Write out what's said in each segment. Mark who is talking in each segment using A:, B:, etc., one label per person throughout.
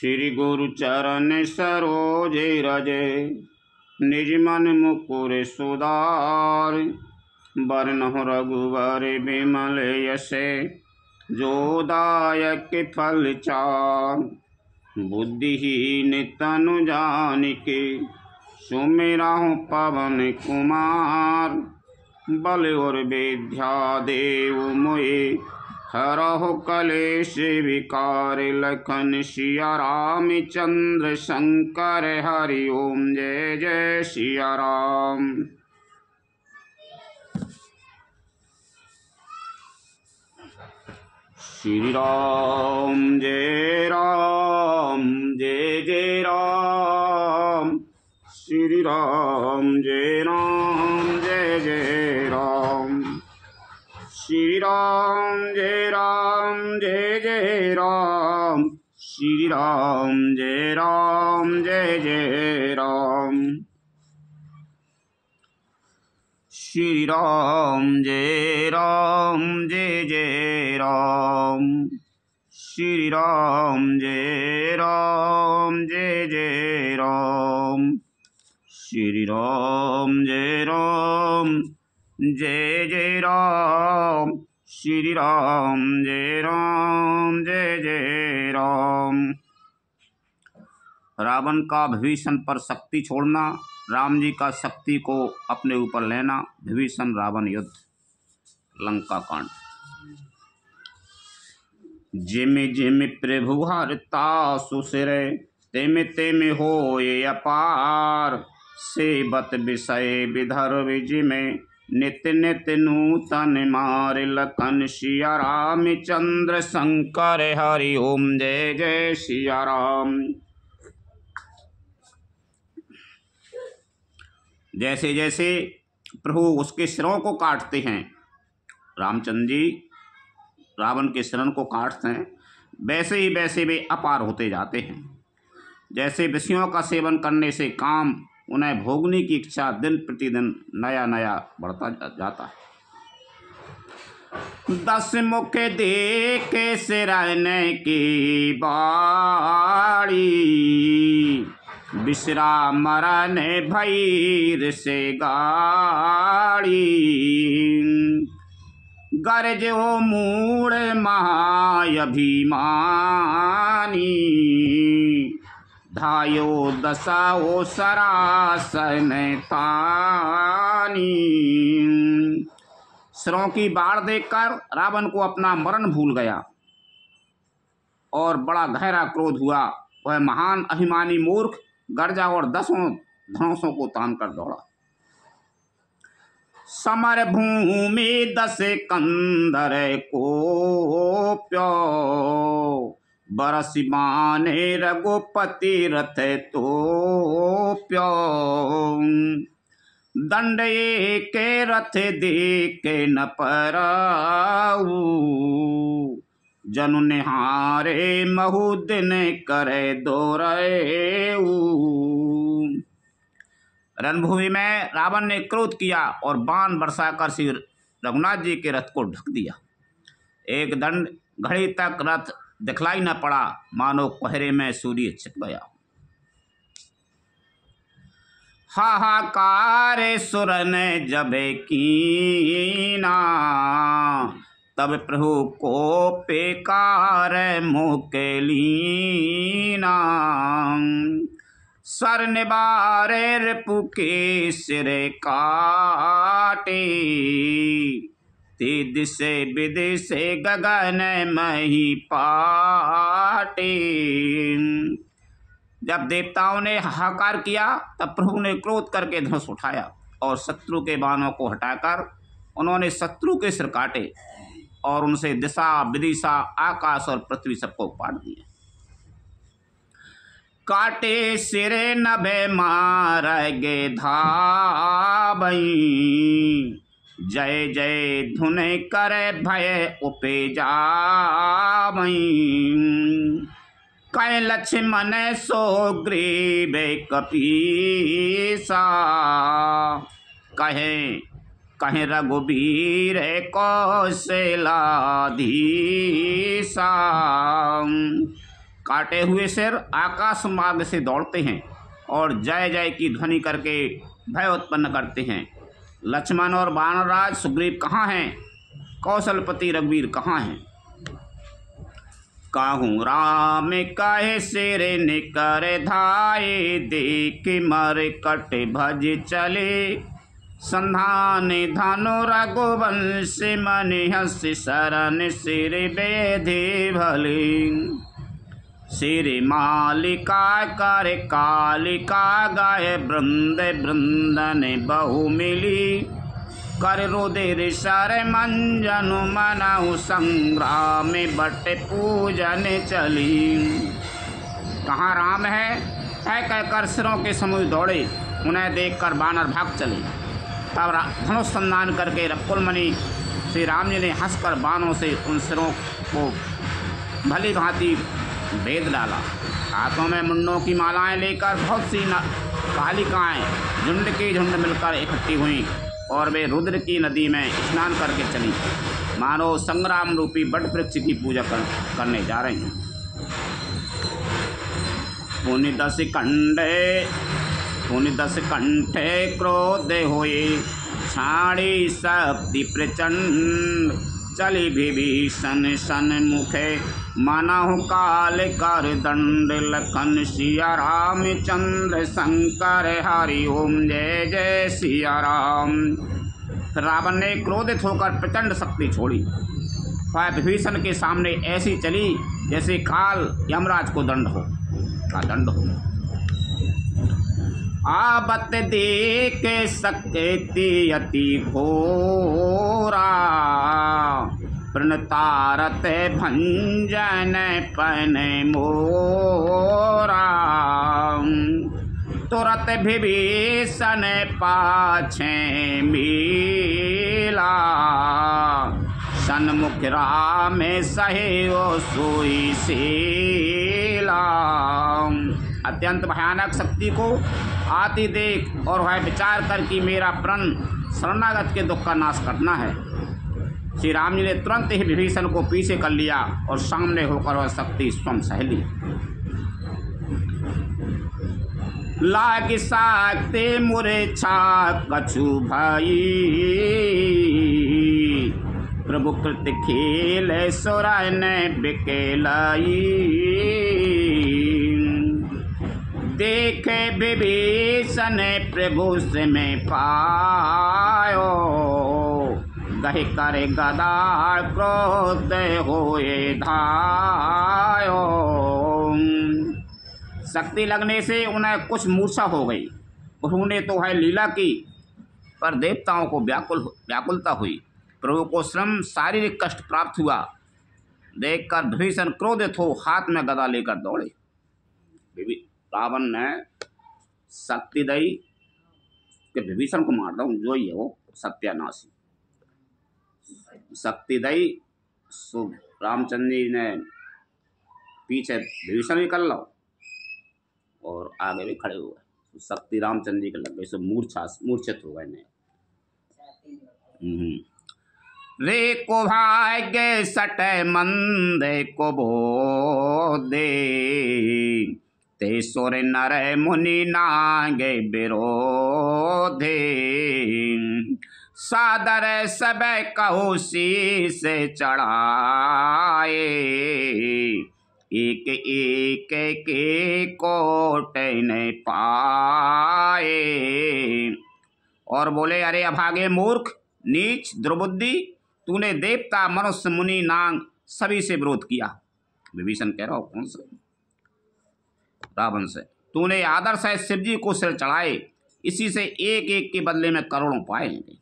A: श्री गुरु चरण सरोजे रजे, निज मन मुकुर सुधार। बरनहुँ रघुवर बिमल यसे, जो दायक फल चार। बुद्धिहीन तनु जानिके, सुमिरहुँ पवन कुमार। बल और विद्या देव मोहे, हरहु कलेश विकार। लखन सिया रामचंद्र शंकर, हरि ओम जय जय सिया राम। श्री राम जय जय राम। श्री राम जय जय राम। श्री राम जय जय राम। श्री राम जय जय राम। श्री राम जय जय राम। श्री राम जय जय राम। श्री राम जय जय राम। श्री राम जय जय राम। रावण का विभीषण पर शक्ति छोड़ना, राम जी का शक्ति को अपने ऊपर लेना। विभीषण रावण युद्ध, लंका कांड। जिमि जिमि प्रभु हरता सुसिरे, तिमि तिमि होए अपार। सेबत विषय विधर्व जिमि, नित्य नित्य नूतन मार। लखन सिया रामचंद्र शंकर, हरि ओम जय जय सिया राम। जैसे जैसे प्रभु उसके सिरों को काटते हैं, रामचंद्र जी रावण के सिरों को काटते हैं, वैसे ही वैसे वे अपार होते जाते हैं। जैसे विषयों का सेवन करने से काम, उन्हें भोगने की इच्छा दिन प्रतिदिन नया नया बढ़ता जाता है। 10 मुख देखे सिरने की बाड़ी, विश्राम मरण भैर से गाड़ी। गरज हो मूढ़ महाअभिमानी, धायो दशाओ सरासन तानी। सिरों की बाढ़ देखकर रावण को अपना मरण भूल गया और बड़ा गहरा क्रोध हुआ। वह महान अभिमानी मूर्ख गर्जा और 10 धनुषों को तान कर दौड़ा। समर भूमि 10 कंदर को प्यो, बरसि बाने रघुपति रथ तो प्यो। दंड के रथ देके न पराऊ, जनु निहारे महु दिन करे दोरेऊ। रणभूमि में रावण ने क्रोध किया और बाण बरसाकर श्री रघुनाथ जी के रथ को ढक दिया। एक दंड घड़ी तक रथ दिखलाई न पड़ा, मानो कोहरे में सूर्य छिप गया। हाहाकार सुरन जबे कीना, तब प्रभु को पेकार मुके लीना। सर निबारे रिपु के सिरे काटे, ते दिसे विदिसे गगन मही पाटे। जब देवताओं ने हाहाकार किया, तब प्रभु ने क्रोध करके धनुष उठाया और शत्रु के बाणों को हटाकर उन्होंने शत्रु के सिर काटे और उनसे दिशा विदिशा आकाश और पृथ्वी सबको पाट दिया। काटे सिरे नभे मारगे धावई, जय जय धुन करे भय उपजावई। कह लक्ष्मण सो ग्रीव कपीसा, कहे कहे रघुबीर कौशलाधीसा। काटे हुए सिर आकाश मार्ग से दौड़ते हैं और जय जय की ध्वनि करके भय उत्पन्न करते हैं। लक्ष्मण और वानरराज सुग्रीव कहाँ हैं? कौशलपति रघुवीर कहाँ हैं? काहू राम कहे सिर निकर धाये, देख मर कट भज चले। संधान धनु रघुवंश मन हस शरण सिर बेधे भले। सिर मालिका कर कालिका गाय, बृंद बृंदन बहु मिली। कर रुधिर सर मंजनु मनहु, संग्राम बट पूजन चली। कहाँ राम है? कहकर सिरों के समूह दौड़े, उन्हें देखकर बानर भाग चले। तब धनुष संधान करके रकुलमणि श्री राम जी ने हंसकर बाणों से उन सिरों को भली भांति भेद डाला। हाथों में मुंडों की मालाएं लेकर बहुत सी कालिकाएं झुंड की झुंड मिलकर इकट्ठी हुई और वे रुद्र की नदी में स्नान करके चली, मानो संग्राम रूपी बट वृक्ष की पूजा करने जा रही हैं। पुनि दस कंठे क्रोध होए, छाड़ी शक्ति प्रचंड। चली विभीषण सन्मुखे, मनहु काल कर दंड। लखन सिया रामचंद्र शंकर हरि ओम जय जय सिया राम। फिर रावण ने क्रोधित होकर प्रचंड शक्ति छोड़ी। वह विभीषण के सामने ऐसी चली जैसे काल यमराज को दंड हो। आबत देख सकती अति घोरा, प्रणतारत भंजन पन मोरा। तुरत विभीषण पाछे मिला, सन्मुख राम सहे ओ सोई सीला। अत्यंत भयानक शक्ति को आती देख और वह विचार कर कि मेरा प्रण शरणागत के दुख का नाश करना है, श्री राम जी ने तुरंत ही विभीषण को पीछे कर लिया और सामने होकर वह शक्ति स्वयं सह ली। लाग साक्ते मूर्छा कछु भई, प्रभु कृत खेल सुरन बिकेलाई। देखे विभीषण प्रभु से में पायो, गहे करे गदा क्रोध होए धायो। शक्ति लगने से उन्हें कुछ मूर्छा हो गई। उन्होंने तो है लीला की, पर देवताओं को व्याकुलता हुई। प्रभु को श्रम शारीरिक कष्ट प्राप्त हुआ। देखकर विभीषण क्रोधित हो हाथ में गदा लेकर दौड़े। रावण ने शक्ति दई कि विभीषण को मार दो, जो ही है वो सत्यानाशी। शक्ति दई सो रामचंद्र जी ने पीछे विभीषण भी कर लो और आगे भी खड़े हुए। शक्ति रामचंद्र जी के लग गई, सो मूर्छित हो गए। रे को भाग्य सट मंद को बोधे, ते सुर नर मुनि नागे विरोधे। सादर सब कहो शीस चढ़ाए, एक एक के कोट न पाए। और बोले, अरे अभागे मूर्ख नीच दुर्बुद्धि, तूने देवता मनुष्य मुनि नाग सभी से विरोध किया। विभीषण कह रहा हो कौन से? रावण से। तूने आदर से शिव जी को सिर चढ़ाए, इसी से एक एक के बदले में करोड़ों पाएंगे।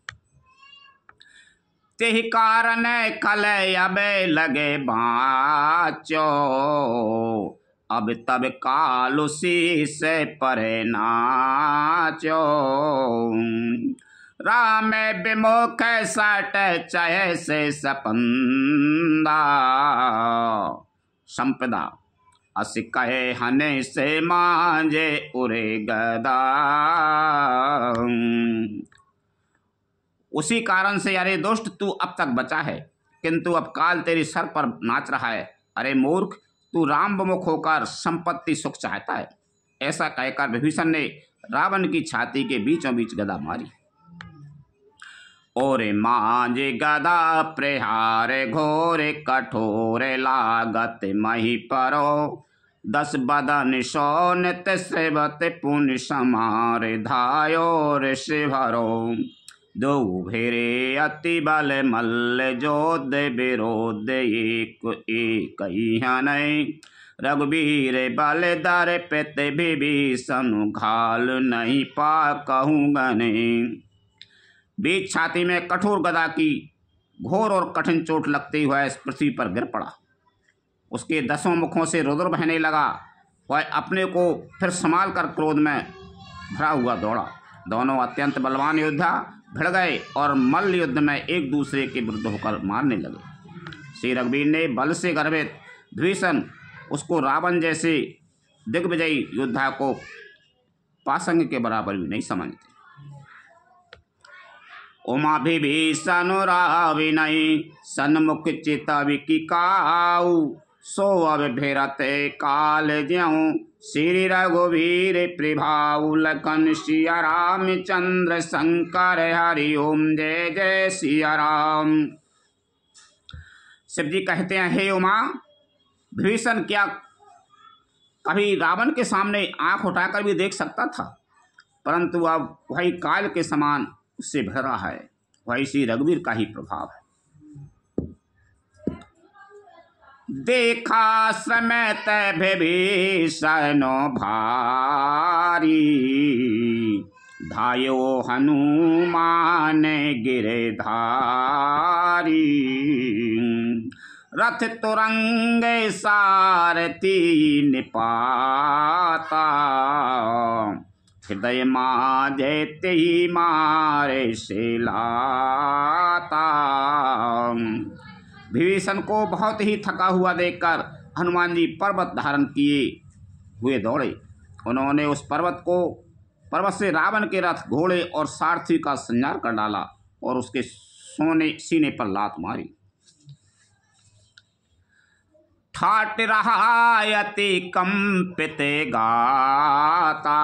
A: तेहि कारण कल अब लगे बाचो, अब तब काल शीस पर नाचो। राम विमुख सट चय से सपंदा, संपदा अस कहे हने से मांझे उरे गदा। उसी कारण से अरे दुष्ट तू अब तक बचा है, किंतु अब काल तेरी सर पर नाच रहा है। अरे मूर्ख, तू राम विमुख होकर संपत्ति सुख चाहता है। ऐसा कहकर विभीषण ने रावण की छाती के बीचों बीच गदा मारी। और मांझ गदा प्रहार घोर कठोर लागत मही परो। 10 बदन सोनत सेवत पुण्य समार धायोर शिवरो। 2 भेरे अति बल मल्ल जोध विरोध एक एक हनय। रघुवीर बल दर पित विभीषण घाल नहीं पा कहूँ गने। बीच छाती में कठोर गदा की घोर और कठिन चोट लगते हुए इस पृथ्वी पर गिर पड़ा। उसके 10 मुखों से रुधिर बहने लगा। वह अपने को फिर संभाल कर क्रोध में भरा हुआ दौड़ा। दोनों अत्यंत बलवान योद्धा भिड़ गए और मल्ल युद्ध में एक दूसरे के विरुद्ध होकर मारने लगे। श्री रघुवीर ने बल से गर्वित विभीषण उसको रावण जैसे दिग्विजयी योद्धा को पासंग के बराबर भी नहीं समझते। उमा विभीषण राविनई सन्मुख चितविकी काऊ। सो अब भेरत काल ज्यों श्री रघुवीर प्रभाऊ। लखन सिया रामचंद्र शंकर हरि ओम जय जय सिया राम। शिव जी कहते हैं, हे उमा, विभीषण क्या कभी रावण के सामने आंख उठाकर भी देख सकता था, परंतु अब वही काल के समान उससे भर रहा है। वही श्री रघुवीर का ही प्रभाव है। देखा समेत विभीषण भारी। धायो हनुमान गिरधारी। रथ तुरंग सारथी निपाता। हृदय माँझे तेहि मारे से लाता। विभीषण को बहुत ही थका हुआ देखकर हनुमान जी पर्वत धारण किए हुए दौड़े। उन्होंने उस पर्वत से रावण के रथ, घोड़े और सारथी का संहार कर डाला और उसके सीने पर लात मारी। ठाट रहा अति कंपित गाता।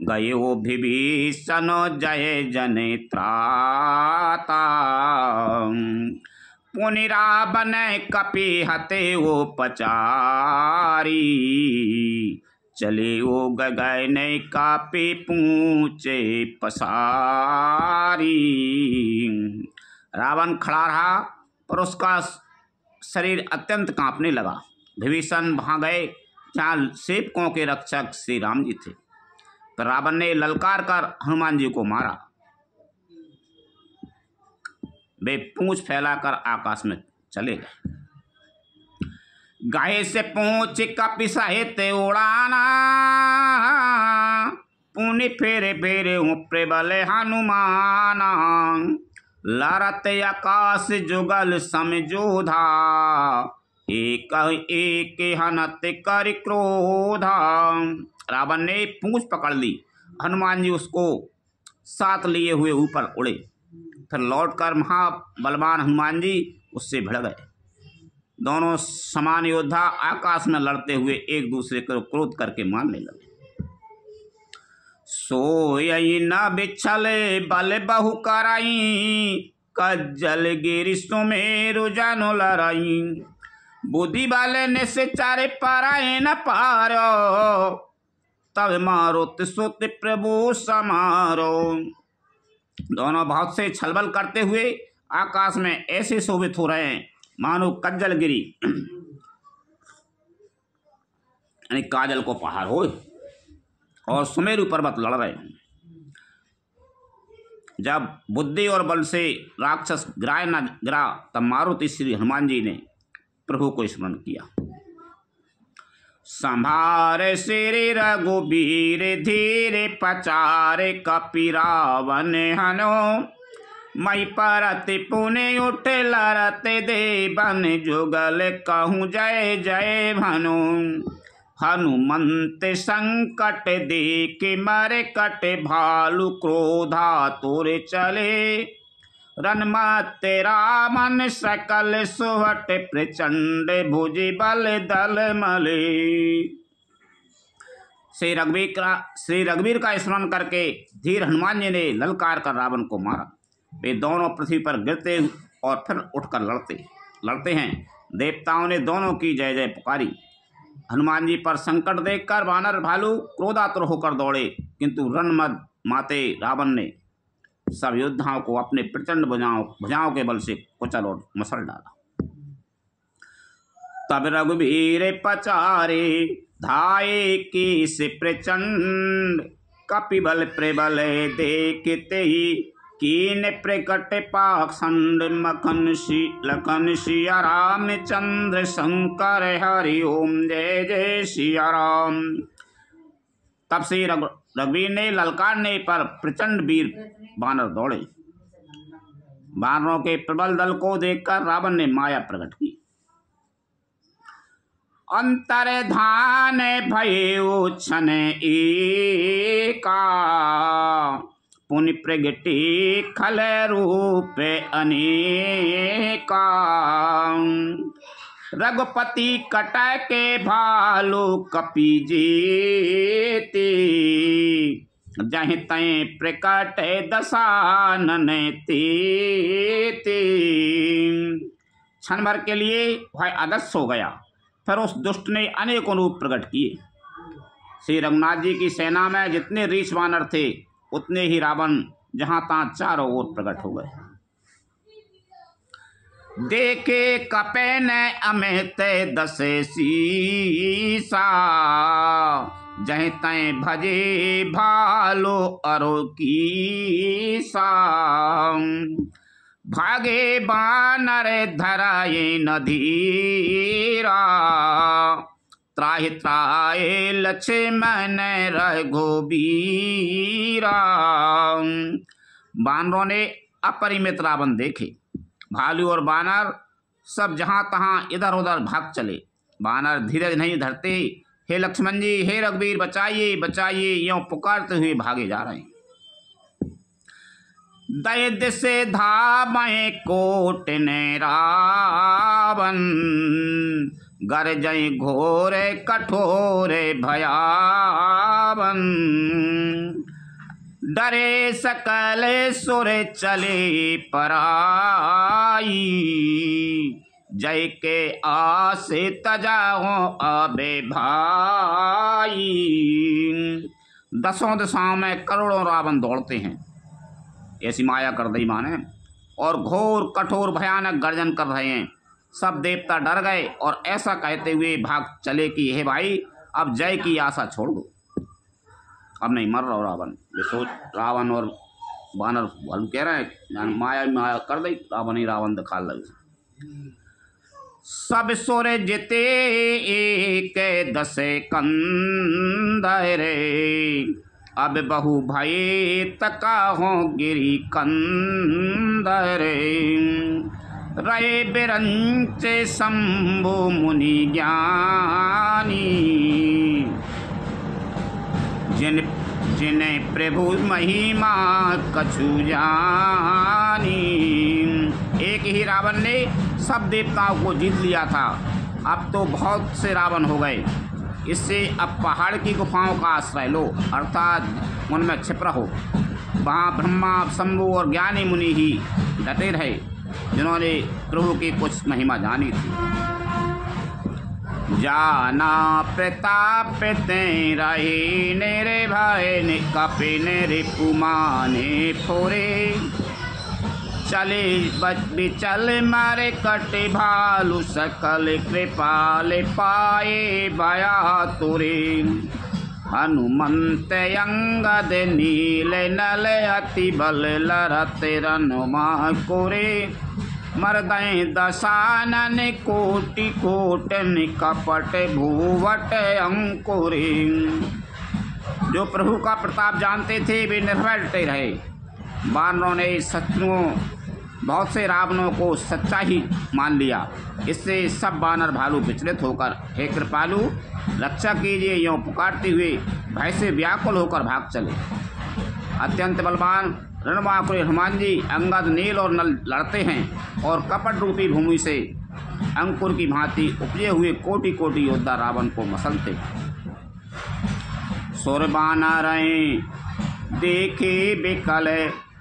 A: गयो विभीषण जय जने त्राता। पुनि रावण कपि हते उपचारी। चले ओ गगन कापि पूंचे पसारी। रावण खड़ा रहा पर उसका शरीर अत्यंत कांपने लगा। विभीषण वहाँ गए जहाँ सेवकों के रक्षक श्री राम जी थे, पर रावण ने ललकार कर हनुमान जी को मारा। वे पूंछ फैलाकर आकाश में चले गए। गाये से पूंछ कपि सहित उड़ाना। पुनि फेरे फेरे प्रबल हनुमाना। लरत आकाश जुगल समझोधा। एक एक हनत कर क्रोधा। रावण ने पूंछ पकड़ ली। हनुमान जी उसको साथ लिए हुए ऊपर उड़े। फिर लौटकर महाबलवान हनुमान जी उससे भिड़ गए। दोनों समान योद्धा आकाश में लड़ते हुए एक दूसरे को क्रोध करके मारने लगे। सोई न बिछले बल बहु कराई। कज्जल गिरि सुमेरु जनु लड़ाई। बुद्धि वाले ने से चारे पाराए न पारो। तब मारो तिसुत प्रभु समारो। दोनों बहुत से छलबल करते हुए आकाश में ऐसे शोभित हो रहे हैं मानो कज्जल गिरी यानी काजल को पहाड़ हो और सुमेरु पर्वत लड़ रहे हैं। जब बुद्धि और बल से राक्षस गिराए न गिरा, तब मारुति श्री हनुमान जी ने प्रभु को स्मरण किया। संभार श्री रघुवीर धीरे पचारे कपि रावण हनो। मई परत पुने उठ लरत देवन जुगल कहूँ जय जय भनु। हनुमंत संकट देख मर कट भालु क्रोधा तोरे चले। रनमते रामन सकल सुहट प्रचंड भुज बल दल मले। श्री रघुवीर का स्मरण करके धीर हनुमान जी ने ललकार कर रावण को मारा। वे दोनों पृथ्वी पर गिरते और फिर उठकर लड़ते हैं। देवताओं ने दोनों की जय जय पुकारी। हनुमान जी पर संकट देखकर वानर भालू क्रोधातुर होकर दौड़े, किंतु रण माते रावण ने सब योद्धाओं को अपने प्रचंड भुजाओं के बल से कुचल और मसल डाला। तब रघुवीर पचारे धाये की से प्रचंड, कपिबल प्रबल देखते ही कीन प्रकट पाखंड। लखन सिया रामचंद्र शंकर हरि ओम जय जय सिया राम। तब से रघुवीर ने ललकारने पर प्रचंड वीर बानर दौड़े। बानरों के प्रबल दल को देखकर रावण ने माया प्रकट की। अंतर्धान भयो क्षण एका, पुनि प्रगटे खल रूप अनेका। रघुपति कटके भालू कपि जेते, जहीं तय प्रकट दशानन तेते। क्षण भर के लिए वह अदृश्य हो गया। फिर उस दुष्ट ने अनेकों रूप प्रकट किए। श्री रघुनाथ जी की सेना में जितने रीछ वानर थे, उतने ही रावण जहां तहां चारों ओर प्रकट हो गए। देखे कपे न अमित दस सीसा, जहीं तय भजे भालो अरो की सा। भागे बानर धराये नधीरा, त्राहि त्राहि लक्ष्मण रघुबीरा। बानरों ने अपरिमित रावण देखे। भालू और बानर सब जहां तहां इधर उधर भाग चले। बानर धीरज नहीं धरते। हे लक्ष्मण जी, हे रघुवीर, बचाइए बचाइए, यों पुकारते हुए भागे जा रहे हैं। दैत्य से धामय कोट ने रावण, गरजय घोर कठोर भयावन। डरे सकल सुर चले पराई, जय के आस तजाओ अबे भाई। दसों दिशाओं में करोड़ों रावण दौड़ते हैं। ऐसी माया कर दी माने, और घोर कठोर भयानक गर्जन कर रहे हैं। सब देवता डर गए और ऐसा कहते हुए भाग चले कि हे भाई, अब जय की आशा छोड़ दो, अब नहीं मर रहा रावण। ये सोच रावण और बानर भालू कह रहे हैं, माया कर दी, रावण ही रावण दिखा लगे। सब सुर जिते एक दस कंदरे, अब बहु भये तका हो गिरी कंदरे। रहे बिरंच शंभु मुनि ज्ञानी, जिन्हें प्रभु महिमा कछु जानी। एक ही रावण ने सब देवताओं को जीत लिया था, अब तो बहुत से रावण हो गए। इससे अब पहाड़ की गुफाओं का आश्रय लो, अर्थात उनमें छिप रहो। वहाँ ब्रह्मा, शंभु और ज्ञानी मुनि ही डटे रहे, जिन्होंने प्रभु की कुछ महिमा जानी थी। जाना प्रताप ते रहे नेरे भाई ने, कपे नेरे पुमाने फोरे। चले बिचल मारे कटे भालू, सकल कृपाल पाए बया तुरे। हनुमंत अंगद नील नल, अति बल लरत रनुमा कोरे। मर्दय दशानन कोटि कोटन, कपट भूवट अंकुरे। जो प्रभु का प्रताप जानते थे, वे निर्भय डटे रहे। बानरों ने शत्रुओं बहुत से रावणों को सच्चा ही मान लिया। इससे सब बानर भालू विचलित होकर, हे कृपालु रक्षा कीजिए, यों पुकारते हुए भय से व्याकुल होकर भाग चले। अत्यंत बलवान रणबांकुरे हनुमान जी अंगद, नील और नल लड़ते हैं और कपट रूपी भूमि से अंकुर की भांति उपजे हुए कोटि कोटि योद्धा रावण को मसलते हैं। सुरबाना रहे देखे बिकल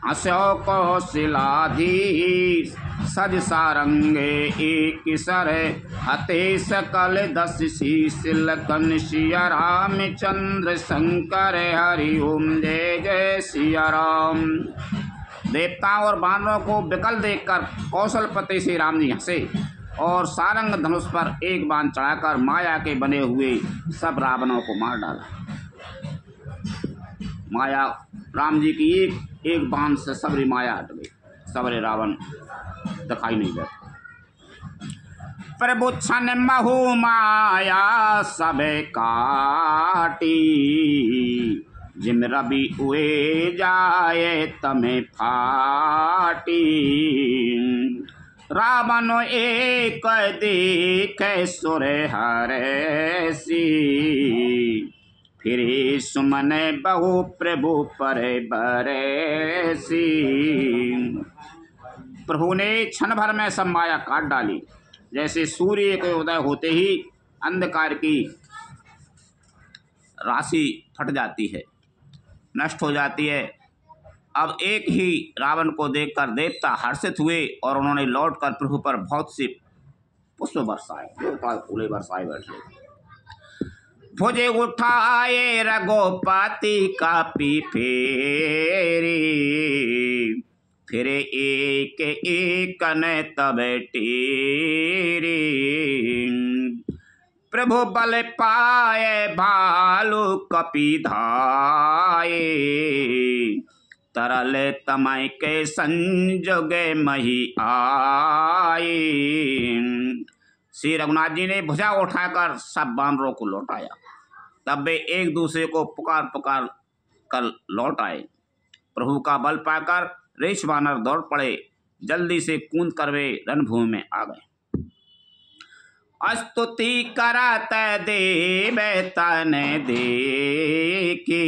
A: हस्यो कौशलाधीश, सज सारंगे एक सर हते सकल 10 शीश, लखन सिया रामचंद्र शंकर हरि ओम जय जय सिया राम। देवताओं और वानरों को विकल देखकर कौशलपति श्री राम जी हंसे और सारंग धनुष पर एक बाण चढ़ाकर माया के बने हुए सब रावणों को मार डाला। माया राम जी की एक बाण से सबरी माया हट गई, सबरे रावण दिखाई नहीं देते। प्रभु छन महु माया सब काटी, जिम रवि उए जाए तमें फाटी। रावण एक देख सुर हरसी, फिरे सुमन बहु प्रभु पर बरसी। प्रभु ने क्षण भर में सब माया काट डाली, जैसे सूर्य के उदय होते ही अंधकार की राशि फट जाती है, नष्ट हो जाती है। अब एक ही रावण को देखकर देवता हर्षित हुए और उन्होंने लौटकर प्रभु पर बहुत सी पुष्प बरसाए, फूले बरसाए बैठे। भुजे उठाए रघुपति का फेरी, फिर एक एक न तब टेरी। प्रभु बल पाए भालू कपि धाये, तरल तमय के संजोग मही आए। श्री रघुनाथ जी ने भुजा उठाकर सब वानरों को लौटाया, तब वे एक दूसरे को पुकार पुकार कर लौट आए। प्रभु का बल पाकर रेछ वानर दौड़ पड़े, जल्दी से कूद कर वे रणभूमि में आ गए। स्तुति करत देव तन देखी,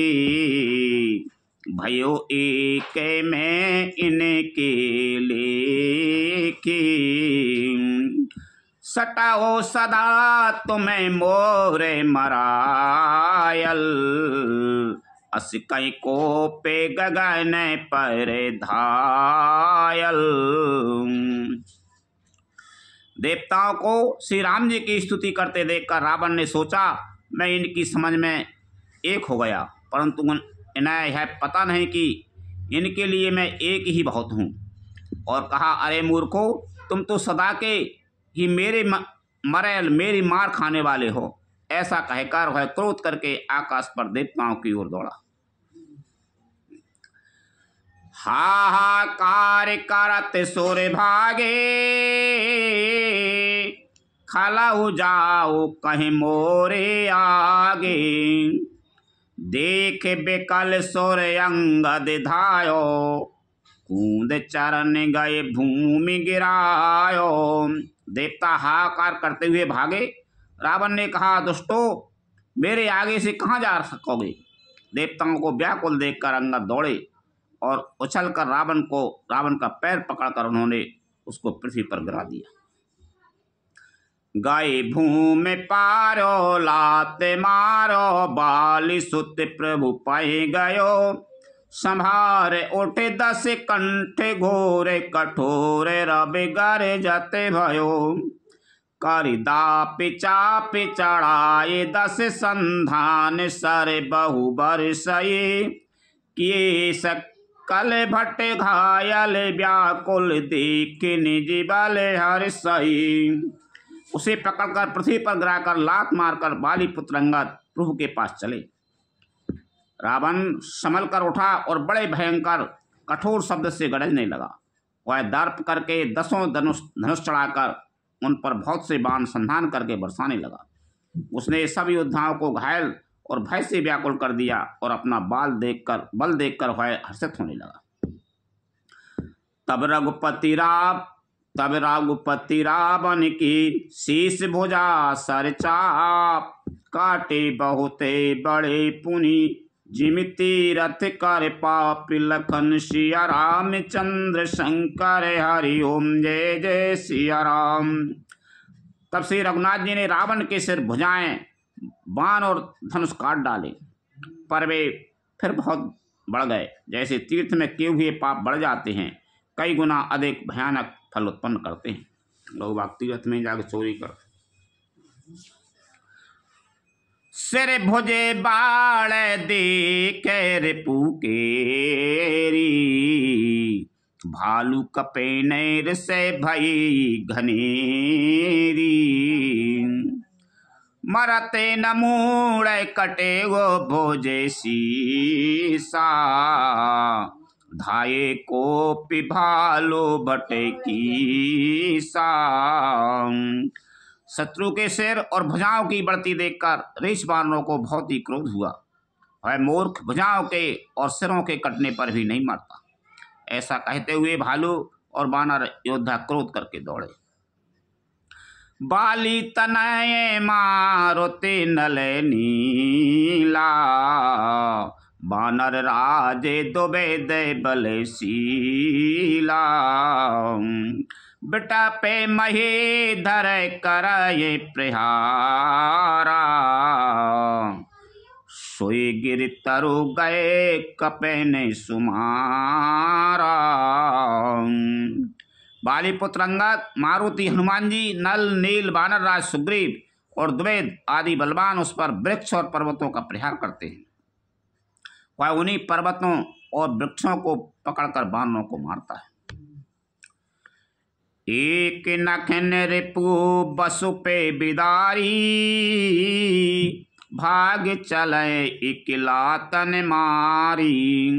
A: भयो एक में इनके लेखी। सटाओ सदा तुम्हें मोरे मरायल, अस कई को पे गगन पर धायल। देवताओं को श्री राम जी की स्तुति करते देखकर रावण ने सोचा मैं इनकी समझ में एक हो गया, परंतु इन्हें यह पता नहीं कि इनके लिए मैं एक ही बहुत हूँ। और कहा अरे मूर्खो, तुम तो सदा के ही मेरे मरेल मेरी मार खाने वाले हो। ऐसा कहकर वह क्रोध करके आकाश पर देवताओं की ओर दौड़ा। हाहाकार करत सुर भागे, खलहु जाओ कहीं मोरे आगे। देख बिकल सुर अंगद धायो, कूद चरण गए भूमि गिरायो। देवता हाहाकार करते हुए भागे। रावण ने कहा दुष्टो, मेरे आगे से कहाँ जा सकोगे। देवताओं को व्याकुल देखकर अंगद दौड़े और उछलकर रावण का पैर पकड़कर उन्होंने उसको पृथ्वी पर गिरा दिया। गए भूमि पारो लाते मारो, बाली सुत प्रभु पाए गयो। संभार उठे 10 कंठ घोरे, कठोरे रवि गर जते भयो। करिदा चाप चढ़ाए 10 संधान, सर बहु बरसये। किए सकल भट्ट घायल, व्याकुल देख निज बल हर्षई। उसे पकड़कर पृथ्वी पर गिराकर लात मारकर बाली पुत्र अंगद प्रभु के पास चले। रावण संभल कर उठा और बड़े भयंकर कठोर शब्द से गरजने लगा। वह दर्प करके 10 धनुष चढ़ाकर उन पर बहुत से बाण संधान करके बरसाने लगा। उसने सब योद्धाओं को घायल और भय से व्याकुल कर दिया और अपना बल देखकर वह हर्षित होने लगा। तब रघुपति रावण की शीश भुजा सर चाप, काटे बहुते बड़े पुनि जिमिति रथ कर पाप लखन सिया रामचंद्र शंकर हरि ओम जय जय सिया राम। तब श्री रघुनाथ जी ने रावण के सिर, भुजाएं, बाण और धनुष काट डाले, पर वे फिर बहुत बढ़ गए। जैसे तीर्थ में किए हुए पाप बढ़ जाते हैं, कई गुना अधिक भयानक फल उत्पन्न करते हैं। लोग बाग तीर्थ में जाकर चोरी कर, सिर भुजे बाण देखे रिपु केरी, भालू कपे नैर से भई घनेरी, मरते न मूड़ कटे वो भोजे सीसा, धाये को पिभालो बटे की सा। शत्रु के सिर और भुजाओं की बढ़ती देखकर ऋष वानरों को बहुत ही क्रोध हुआ। वह मूर्ख भुजाओं के और सिरों के कटने पर भी नहीं मरता। ऐसा कहते हुए भालू और वानर योद्धा क्रोध करके दौड़े। बाली तनय मारुति नल नीला, वानर राजे दुबे दे बलशीला, बेटा पे मही धर कर ये प्रहारा, सोई गिर तरु गए कपे ने सुमारा। बाली पुत्र अंगद, मारुति हनुमान जी, नल नील वानर राज सुग्रीव और द्वैत आदि बलवान उस पर वृक्ष और पर्वतों का प्रहार करते हैं। वह उन्हीं पर्वतों और वृक्षों को पकड़कर वानरों को मारता है। एक नखन रिपु बसु पे बिदारी, भाग चले इकला तन मारी,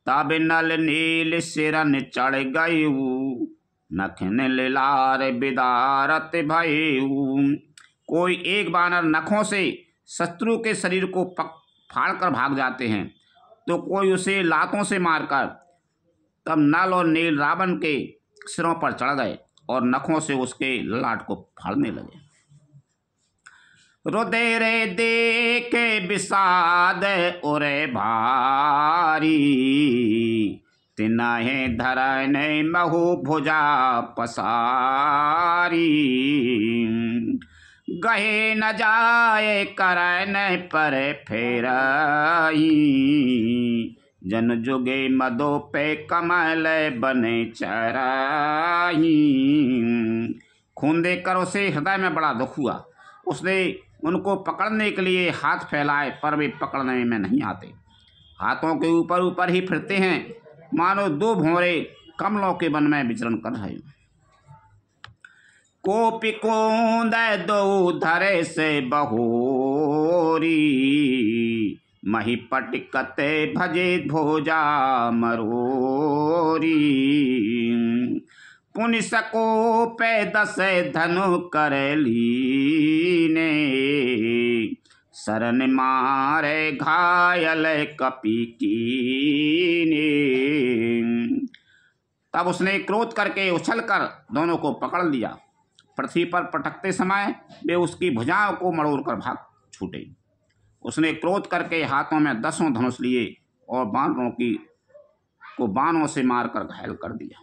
A: तब नल नील सिरन चढ़ गयू, नखन लार बिदारत भयू। कोई एक वानर नखों से शत्रु के शरीर को फाड़ कर भाग जाते हैं, तो कोई उसे लातों से मारकर तब नल और नील रावण के सिरों पर चढ़ गए और नखों से उसके ललाट को फाड़ने लगे। रुदेरे देखे विषाद उरे भारी, तिनाहे धरन महु भुजा पसारी, गहे न जाए करन पर फेराई, जन जुगे मदो पे कमल बने चराई। खून देखकर उसे हृदय में बड़ा दुख हुआ। उसने उनको पकड़ने के लिए हाथ फैलाए, पर वे पकड़ने में नहीं आते। हाथों के ऊपर ऊपर ही फिरते हैं, मानो दो भौरे कमलों के वन में विचरण कर रहे। कोपि कोंद दो धरे से बहोरी, मही पटिकते भजे भोजा मरोरी, पुनि सको पे दस धनु कर लीने, शरण मारे घायल कपि कीने। तब उसने क्रोध करके उछलकर दोनों को पकड़ लिया। पृथ्वी पर पटकते समय वे उसकी भुजाओं को मड़ोड़कर भाग छूटे। उसने क्रोध करके हाथों में 10 धनुष लिए और वानरों को बाणों से मारकर घायल कर दिया।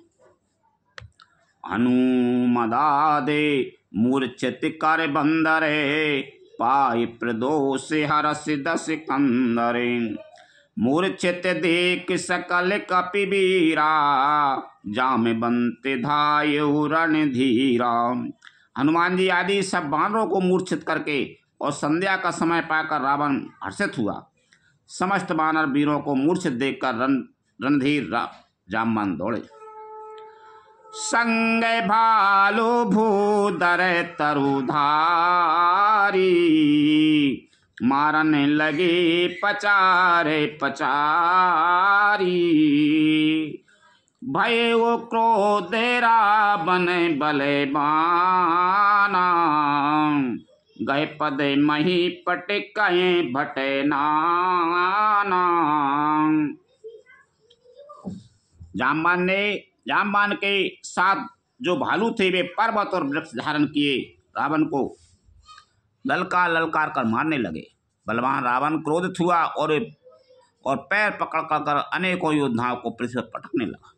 A: अनुमदादे मूर्छित कर बंदरे, पाई प्रदोष हरस दस कंदरे, मूर्छित देख सकल कपिवीरा, जाम बंत धायु रणधीरा। हनुमान जी आदि सब वानरों को मूर्छित करके और संध्या का समय पाकर रावण हर्षित हुआ। समस्त वानर वीरों को मूर्छित देखकर रणधीर जामवन दौड़े। संग भालू भूधर तरुधारी, मारन लगे पचारे पचारी, भय वो क्रोध रावण बलवाना, गए पद मही पटकाए भटे नाना। जामवान के साथ जो भालू थे वे पर्वत और वृक्ष धारण किए रावण को ललकार कर मारने लगे। बलवान रावण क्रोधित हुआ और पैर पकड़ कर अनेकों योद्धाओं को पृथ्वी पर पटकने लगा।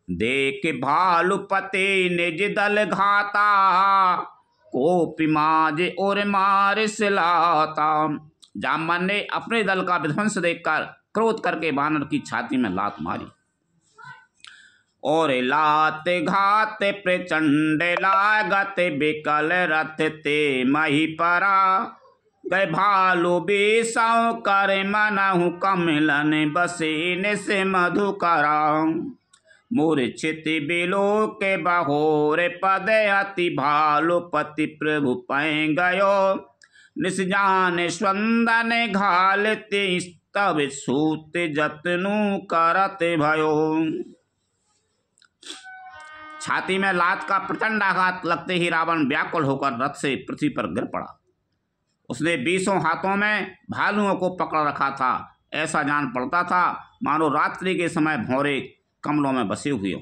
A: देख भालुपति निज दल घाता, कोपि माज और मार सिलाता। जामवन ने अपने दल का विध्वंस देखकर क्रोध करके वानर की छाती में लात मारी और लात घात प्रचंड लागत, बिकल रथ ते मही परा। गए भालु बेसौ कर मनहु कमलन, बसे निस मधुकरा। मूर्छित बिलो के बहोर पद, अति भालुपति प्रभु पै गयो। निसजान स्वंदन घालते, तब सूत जतनु करत भयो। छाती में लात का प्रचंड आघात लगते ही रावण व्याकुल होकर रथ से पृथ्वी पर गिर पड़ा। उसने 20 हाथों में भालुओं को पकड़ रखा था। ऐसा जान पड़ता था मानो रात्रि के समय भौरे कमलों में बसे हुए हों।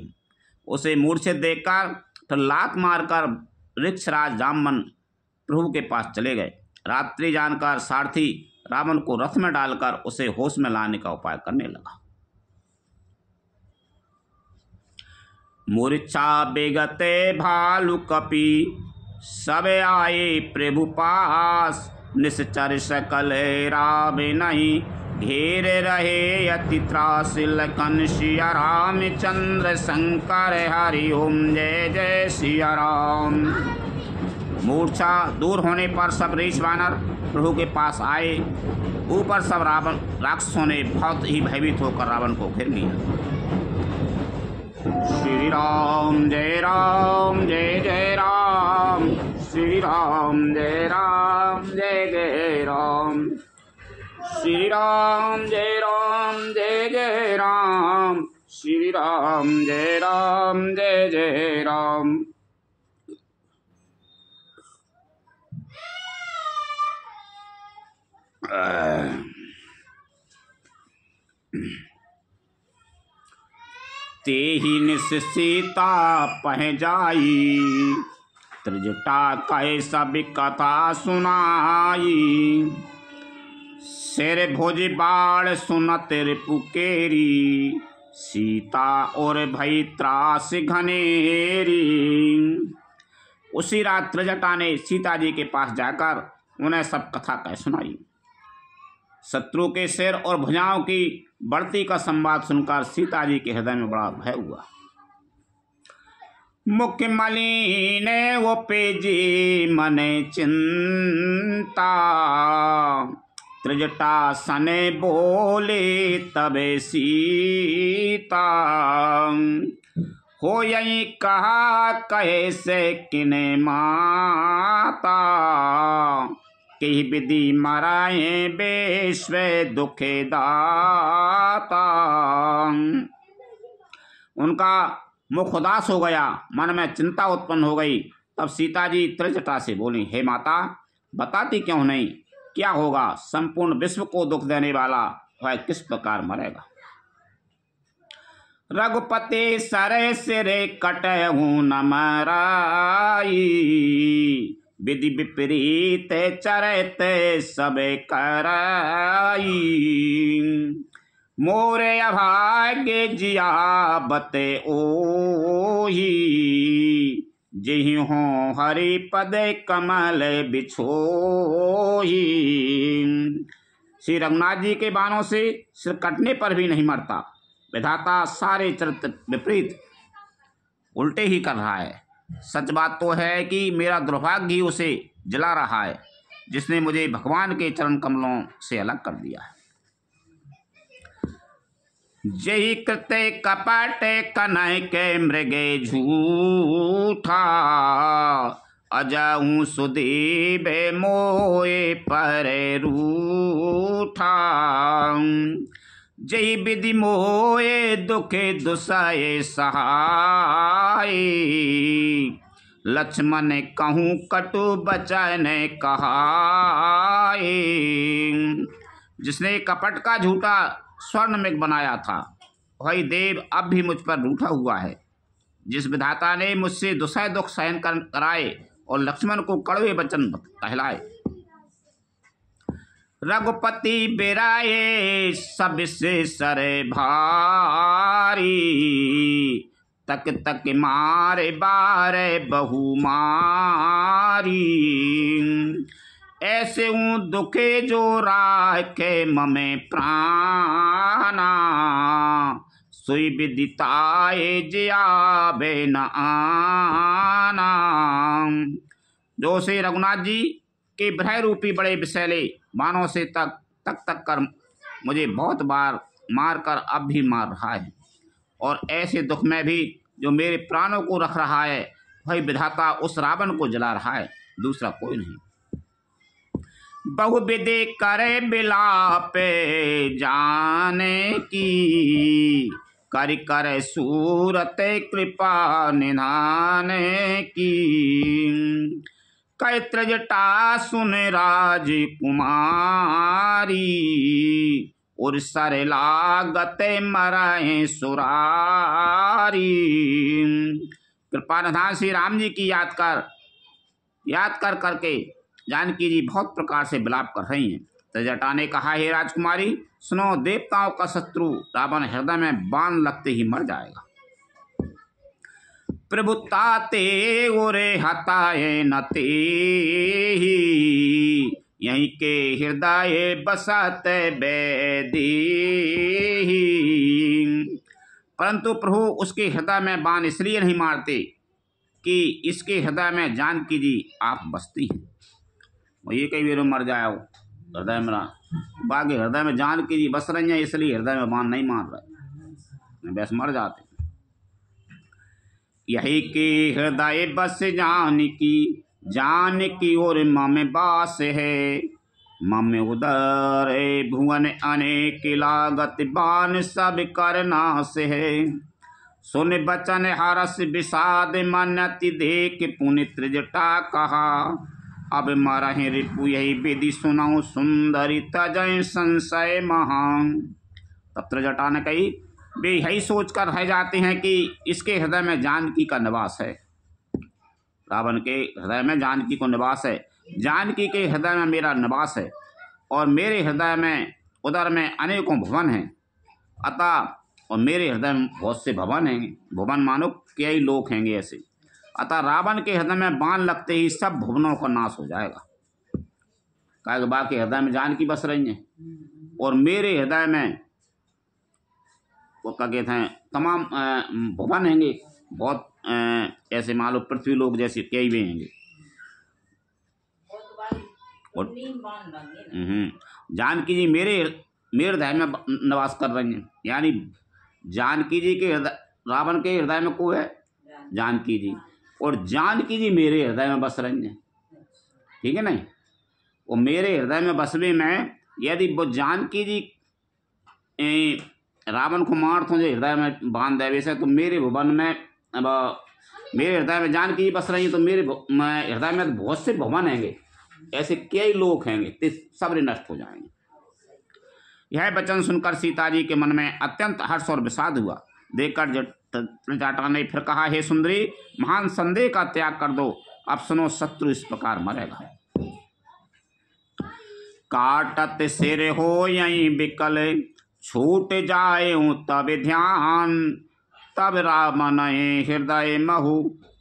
A: उसे मूर्छित देखकर फिर लात मारकर वृक्षराज जामवन प्रभु के पास चले गए। रात्रि जानकर सारथी रावण को रथ में डालकर उसे होश में लाने का उपाय करने लगा। मूर्छा बेगते भालु कपि, सब आए प्रभु पास। निश्चर सकल राम नहीं, घेर रहे अति त्रास। लखन सिया रामचंद्र शंकर, हरि ओम जय जय सिया राम। मूर्छा दूर होने पर सब ऋषि वानर प्रभु के पास आए। ऊपर सब रावण राक्षसों ने बहुत ही भयभीत होकर रावण को घेर लिया। श्री राम जय जय राम, श्री राम जय जय राम, श्री राम जय जय राम, श्री राम जय जय राम। तेहि निस सीता पह जाई, त्रिजटा कहे सब कथा सुनाई। सिर भुज बाण सुनत रिपुकेरी, सीता और भई त्रास घनेरी। उसी रात त्रिजटा ने सीता जी के पास जाकर उन्हें सब कथा कह सुनाई। शत्रु के सिर और भुजाओं की बढ़ती का संवाद सुनकर सीता जी के हृदय में बड़ा भय हुआ। मुख मलिन वो पेजी मन चिंता, त्रिजटा सने बोले तबे सीता। हो यही कहा कहे से किने माता, कि विधि मराए विश्व दुखे दाता। उनका मुख उदास हो गया, मन में चिंता उत्पन्न हो गई। तब सीता जी त्रिजटा से बोली, हे माता, बताती क्यों नहीं, क्या होगा? संपूर्ण विश्व को दुख देने वाला वह किस प्रकार मरेगा? रघुपति सरे सिरे कटहु न मराई, विधि विपरीत चरत सब कराई। मोरे अभाग्य जिया बते ओही, जिहि हो हरि पद कमल बिछोही। श्री रघुनाथ जी के बाणों से सिर कटने पर भी नहीं मरता। विधाता सारे चरित्र विपरीत उल्टे ही कर रहा है। सच बात तो है कि मेरा दुर्भाग्य ही उसे जला रहा है, जिसने मुझे भगवान के चरण कमलों से अलग कर दिया है। जही कृत्य कपट कनय के मृगे झूठा, अजहू सुदीप मोए पर रूठा। जही विधि मोए दुखे दुसय सहाय, लक्ष्मण कहूँ कटु बचन कहाय। जिसने कपट का झूठा स्वर्ण मृग बनाया था, वही देव अब भी मुझ पर रूठा हुआ है। जिस विधाता ने मुझसे दुसह दुख सहन कराए और लक्ष्मण को कड़वे वचन कहलाए, रघुपति बिराए सबसे सर भारी, तक तक मारे बारे बहु मारी। ऐसे ऊँ दुखे जो राखे ममे प्राणा, सोई विदिताए जियाबे न आना। जो से रघुनाथ जी के भय रूपी बड़े विषैले बाणों से तक कर मुझे बहुत बार मार कर अब भी मार रहा है, और ऐसे दुख में भी जो मेरे प्राणों को रख रहा है वही विधाता उस रावण को जला रहा है, दूसरा कोई नहीं। बहुविधि करे बिलापे जाने की, कर कर सूरत कृपा निधाने की। कैत्र जटा सुन राजकुमारी, और सर लागत मराए सुरारी। कृपा निधान श्री राम जी की याद कर करके जानकी जी बहुत प्रकार से विलाप कर रही हैं। तो जटा ने कहा, हे राजकुमारी सुनो, देवताओं का शत्रु रावण हृदय में बाण लगते ही मर जाएगा। प्रभुताते ओरे हताए नते ही, यहीं के हृदय बसत बेदी। परंतु प्रभु उसके हृदय में बाण इसलिए नहीं मारते कि इसके हृदय में जानकी जी आप बसती हैं। वो ये कई बार मर जाए हृदय में, बाकी हृदय में जानकी जी बस रही हैं, इसलिए हृदय में बाण नहीं मार रहे, बस मर जाते। यही के हृदय बस जानकी और मम बास है। मम उदर भुवन अनेक लागत बाण सब कर नाश है। सुन बचन हरस विषाद मनति देख पुनित्र जटा कहा। अब मरहि रिपु यही विधि सुनाऊं सुंदरी तजय संशय महान। तत्र जटा ने कही, वे यही सोचकर रह जाते हैं कि इसके हृदय में जानकी का निवास है। रावण के हृदय में जानकी को निवास है, जानकी के हृदय में मेरा निवास है, और मेरे हृदय में उदर में अनेकों भुवन हैं। अतः और मेरे हृदय में बहुत से भवन हैं, भुवन मानो कई लोग हैंगे ऐसे। अतः रावण के हृदय में बाण लगते ही सब भुवनों का नाश हो जाएगा। कहा बाकी हृदय में जानकी बस रही है, और मेरे हृदय में वो क्या कहते हैं तमाम भुवन हैंगे, बहुत ऐसे मान लो पृथ्वी लोग जैसे कई भी हैंगे। और जानकी जी मेरे हृदय में निवास कर रही हैं, यानी जानकी जी के रावण के हृदय में को है जानकी जी, और जानकी जी मेरे हृदय में बस रही हैं। ठीक है नहीं, वो मेरे हृदय में बसवे में यदि वो जानकी जी रावण को मार तो हृदय में बांध देवे से, तो मेरे भुवन में मेरे हृदय में जानकी जी बस रही है, तो मेरे हृदय में बहुत से भवन हैंगे, ऐसे कई लोग हैंगे, सब नष्ट हो जाएंगे। यह वचन सुनकर सीता जी के मन में अत्यंत हर्ष और विषाद हुआ। देखकर जटा ने फिर कहा, हे सुंदरी महान संदेह का त्याग कर दो, अब सुनो शत्रु इस प्रकार मरेगा। काटत सिर हो यहीं बिकल छूट जाए तब ध्यान। तब रावण हृदय महु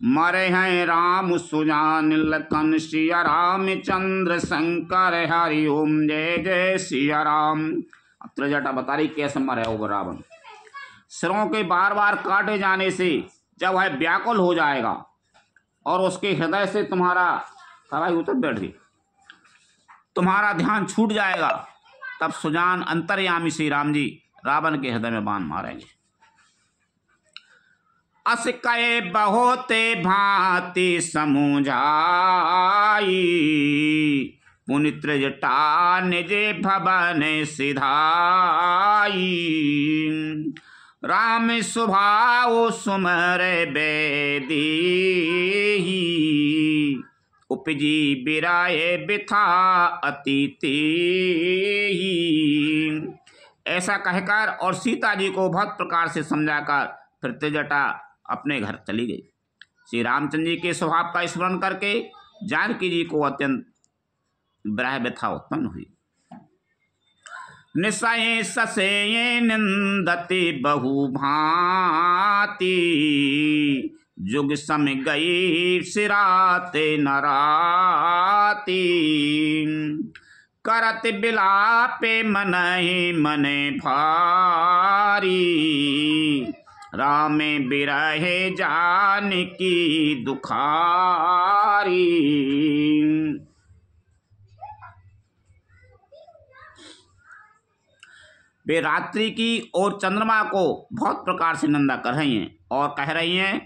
A: मरे हैं राम सुजान। लखन सिया रामचंद्र शंकर हरि ओम जय जय सिया राम। अब त्रिजटा बता रही कैसे मरे होगा रावण। सिरों के बार बार काटे जाने से जब वह व्याकुल हो जाएगा और उसके हृदय से तुम्हारा भाई उतर बैठ गई, तुम्हारा ध्यान छूट जाएगा, तब सुजान अंतर्यामी श्री राम जी रावण के हृदय में बाण मारेंगे। अस कहे बहुते भांति समझाई। पुनित्र जटा निज भवन सिधाई। राम स्वभाव सुमर बेदी। उपजी बिराए बिथा अतिथि। ऐसा कहकर और सीता जी को बहुत प्रकार से समझाकर फिर त्रिजटा अपने घर चली गई। श्री रामचंद्र जी के स्वभाव का स्मरण करके जानकी जी को अत्यंत विरह व्यथा उत्पन्न हुई। निशय ससे निंदति बहु भांति जुग सम गई सिराते नराती करत बिलापे मनहि मने भारी रामे बिरहे जानकी दुखारी। वे रात्रि की और चंद्रमा को बहुत प्रकार से निंदा कर रही हैं और कह रही हैं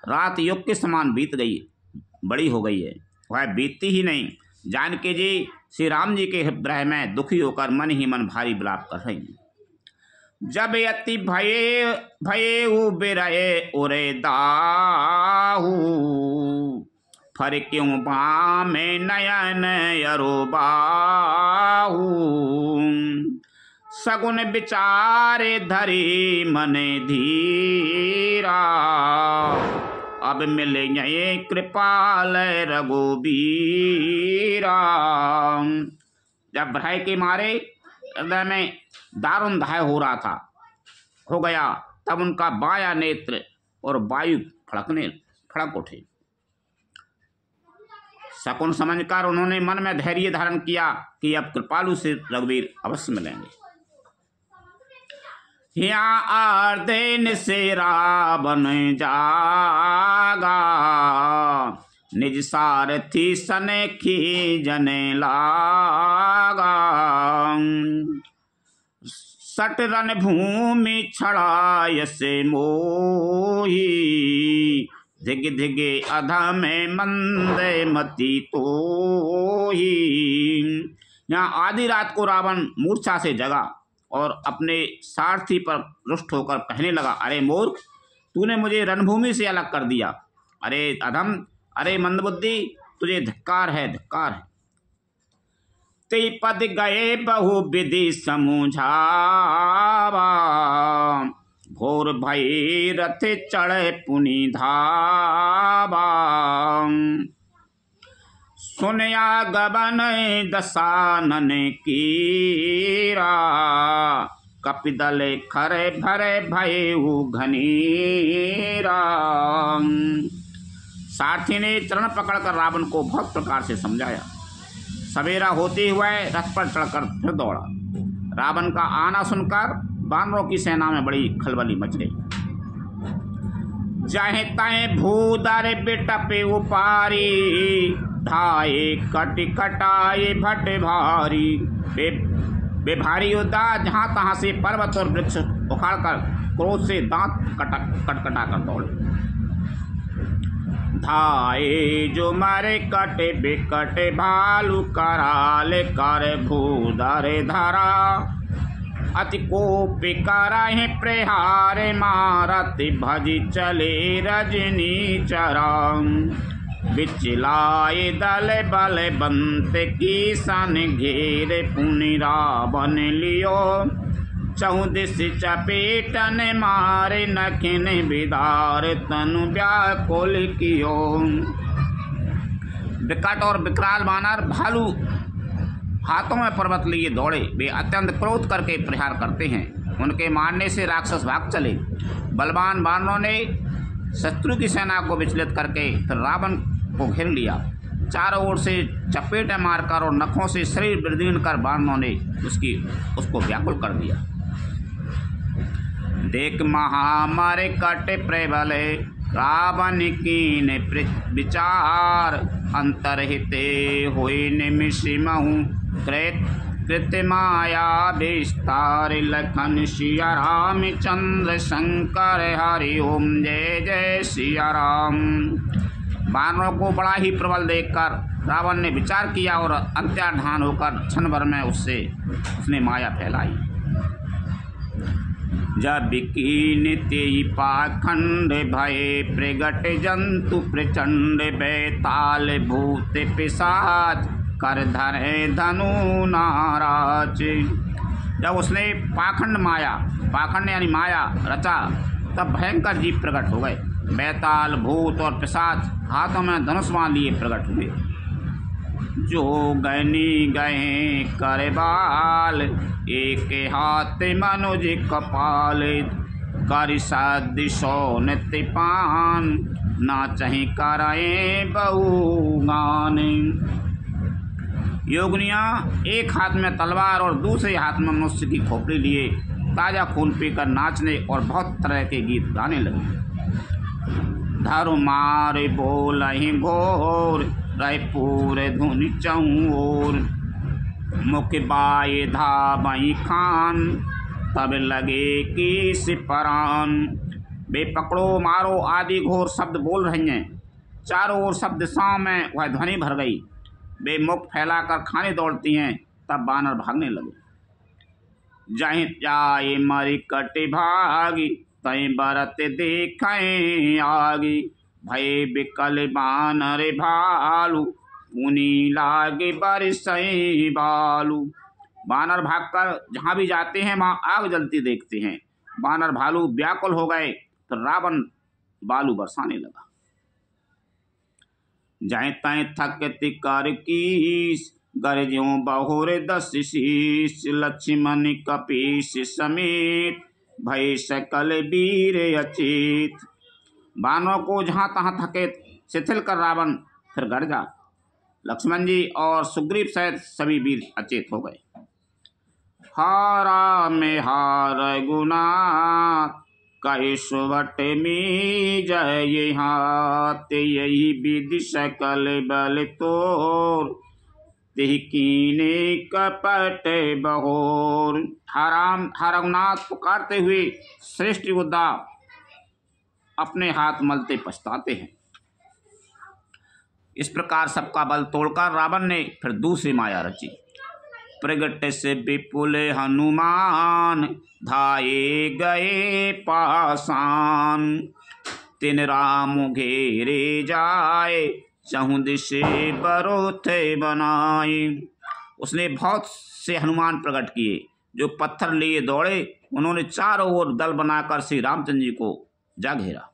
A: रात युग के समान बीत गई, बड़ी हो गई है, वह बीतती ही नहीं। जानकी जी श्री राम जी के हृदय में दुखी होकर मन ही मन भारी विलाप कर रही हैं। जब यति भये भये बिरहे उरे दाहू फर क्यों बामे नयन अरो बाहू सगुन विचारे धरी मने धीरा अब मिले ये कृपाल रघुबीरा। जब भय के मारे हृदय में दारुण दाह हो रहा था, हो गया, तब उनका बाया नेत्र और वायु फड़क उठे। शकुन समझकर उन्होंने मन में धैर्य धारण किया कि अब कृपालु से रघुवीर अवश्य मिलेंगे। यहाँ आर्देन से रावण जागा निज सारथी सनेखी जने लागा सट रन भूमि छड़ाय से मोही धिग धिगे अधा में मंदे मती तोही। यहाँ आधी रात को रावण मूर्छा से जगा और अपने सारथी पर रुष्ट होकर कहने लगा, अरे मूर्ख, तूने मुझे रणभूमि से अलग कर दिया। अरे अधम, अरे मंदबुद्धि, तुझे धिक्कार है, धिक्कार है। ते पद गए बहु विधि समझावा घोर भय रथ चढ़े पुनि धावा सुनया गबन दसानन कीरा कपिदल खरे भरे भयउ घनीरा। सारथी ने चरण पकड़कर रावण को बहुत प्रकार से समझाया। सवेरा होते हुए रथ पर चढ़कर फिर दौड़ा। रावण का आना सुनकर वानरों की सेना में बड़ी खलबली मच गई। चाहे ताए भूदर बिटपे उपारी ढाए कट कटाए भट भारी। बे भारी योद्धा जहां तहां से पर्वत और वृक्ष उखाड़कर क्रोध से दांत कटकटा कर दौड़े। धाए जो मारे कटे बिकटे भालू कराल कर भूदर धरा अति कोप कराहे प्रहार मारत भज चले रजनी चरांग बिचलाए दल बल बंत की सन घेर पुनि रावण लियो चौदिस चपेटन मारे नखिन विदार तनु व्याकुल कियो। विकट और विकराल वानर भालू हाथों में पर्वत लिए दौड़े। वे अत्यंत क्रोध करके प्रहार करते हैं। उनके मारने से राक्षस भाग चले। बलवान वानरों ने शत्रु की सेना को विचलित करके फिर रावण को घेर लिया। चारों ओर से चपेटें मारकर और नखों से शरीर विदीर्ण कर वानरों ने उसको व्याकुल कर दिया। देख महामारे कट प्रबल रावण कीन विचार अंतरहिते हुई निमिषि महु कृत माया विस्तार लखन सिया रामचंद्र शंकर हरि ओम जय जय सिया राम। वानरों को बड़ा ही प्रबल देखकर रावण ने विचार किया और अंतर्धान होकर क्षण भर में उसने माया फैलाई। जब कीन तेई पाखंड भय प्रगट जंतु प्रचंड बैताल भूत पिशाच कर धरे धनु नाराज। जब उसने पाखंड यानी माया रचा तब भयंकर जीव प्रकट हो गए। बैताल भूत और पिशाच हाथों में धनुष बाण लिए प्रकट हुए। जो गैनी गए करबाल, एक हाथ मनुज कपाल, कर सदृशो नित्यपान, ना चाहे कराए बहुगान। योगनियाँ एक हाथ में तलवार और दूसरे हाथ में मनुष्य की खोपड़ी लिए ताज़ा खून पीकर नाचने और बहुत तरह के गीत गाने लगे। धरु मार बोलहि घोर, रहे पूरे धुनि चौर, मुख बाए धाबई खान, तब लगे कि सिपरान। वे पकड़ो मारो आदि घोर शब्द बोल रही हैं। चारों ओर सब दिशाओं में वह ध्वनि भर गई। वे मुख फैलाकर खाने दौड़ती हैं। तब बानर भागने लगे। जहीं जाए मरी कटे भागी, तय बरत देखें आगी, भय बिकल बानर भालू, पुनी लागे बरसई बालू। बानर भागकर जहाँ भी जाते हैं वहाँ आग जलती देखते हैं। बानर भालू व्याकुल हो गए तो रावण बालू बरसाने लगा। जाए तय थकति कर कीस, गरजों बहुर 10 शीश, लक्ष्मण कपीस समेत, भय सकल वीर अचेत। बानरों को जहाँ तहाँ थके शिथिल कर रावण फिर गरजा। लक्ष्मण जी और सुग्रीव सहित सभी वीर अचेत हो गए। हारा में हार गुना, कहे सुवट में जय हाथ, यही विधि सकल बल तोर, तिह कीने कपट बहोर। रघुनाथ पुकारते हुए श्रेष्ठ योद्धा अपने हाथ मलते पछताते हैं। इस प्रकार सबका बल तोड़कर रावण ने फिर दूसरी माया रची। प्रगट से विपुल हनुमान, धाये गए पासान, तिन राम घेरे जाए, चहुँ दिशे बरोथे बनाए। उसने बहुत से हनुमान प्रकट किए जो पत्थर लिए दौड़े। उन्होंने चारों ओर दल बनाकर श्री रामचंद्र जी को जा घेरा।